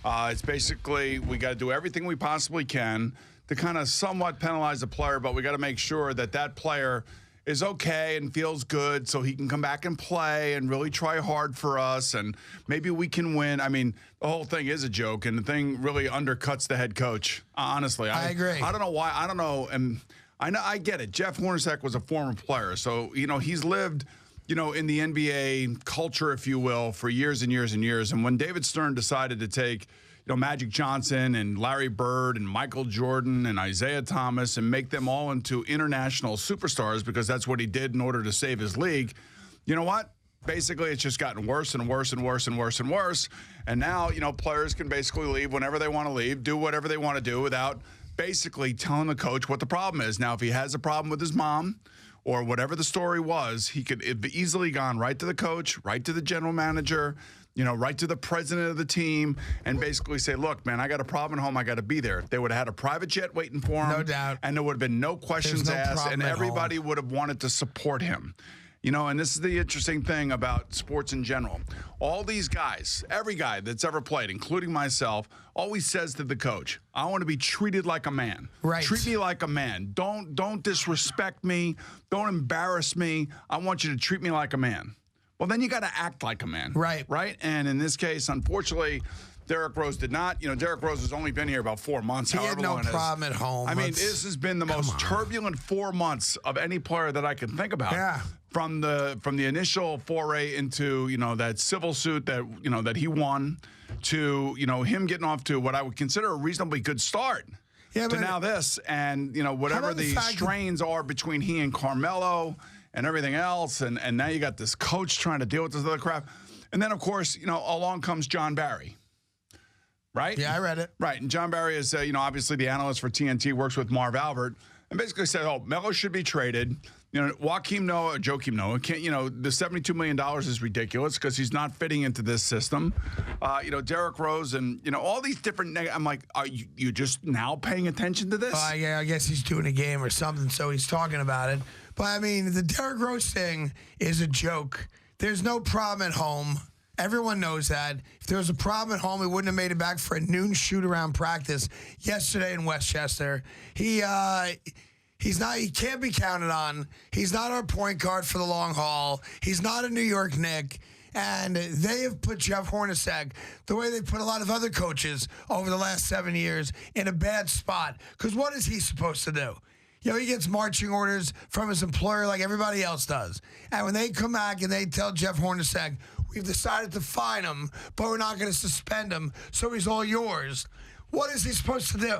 It's basically we got to do everything we possibly can to kind of somewhat penalize the player, but we got to make sure that that player is okay and feels good so he can come back and play and really try hard for us, and maybe we can win. I mean, the whole thing is a joke, and the thing really undercuts the head coach. Honestly, I agree. I don't know why. I don't know. And I get it. Jeff Hornacek was a former player, so he's lived in the NBA culture, if you will, for years and years and years. And when David Stern decided to take Magic Johnson and Larry Bird and Michael Jordan and Isaiah Thomas and make them all into international superstars, because that's what he did in order to save his league, you know what? Basically, it's just gotten worse and worse and worse and worse and worse. And now, players can basically leave whenever they want to leave, do whatever they want to do without basically telling the coach what the problem is. Now, if he has a problem with his mom or whatever the story was, he could have easily gone right to the coach, right to the general manager, right to the president of the team, and basically say, look, man, I got a problem at home. I got to be there. They would have had a private jet waiting for him. No doubt. And there would have been no questions asked, and everybody would have wanted to support him. And this is the interesting thing about sports in general. All these guys, every guy that's ever played, including myself, always says to the coach, I want to be treated like a man. Right. Treat me like a man. Don't disrespect me. Don't embarrass me. I want you to treat me like a man. Well, then you got to act like a man. Right. Right? And in this case, unfortunately, Derrick Rose did not. Derrick Rose has only been here about 4 months. He had no problem at home. I mean, this has been the most turbulent 4 months of any player that I can think about. Yeah. From the initial foray into that civil suit that that he won, to him getting off to what I would consider a reasonably good start. Yeah, to now this, and whatever the strains are between he and Carmelo and everything else, and now you got this coach trying to deal with this other crap, and then of course along comes John Barry. Right? Yeah, I read it. Right. And John Barry is, obviously the analyst for TNT, works with Marv Albert, and basically said, Melo should be traded. Joakim Noah, can't, the $72 million is ridiculous because he's not fitting into this system. Derrick Rose and, all these different, I'm like, are you just now paying attention to this? Yeah, I guess he's doing a game or something, so he's talking about it. But, I mean, the Derrick Rose thing is a joke. There's no problem at home. Everyone knows that. If there was a problem at home, he wouldn't have made it back for a noon shoot-around practice yesterday in Westchester. He can't be counted on. He's not our point guard for the long haul. He's not a New York Knick. And they have put Jeff Hornacek, the way they put a lot of other coaches over the last 7 years, in a bad spot. Because what is he supposed to do? He gets marching orders from his employer like everybody else does. And when they come back and they tell Jeff Hornacek, we've decided to fine him, but we're not going to suspend him, so he's all yours. What is he supposed to do?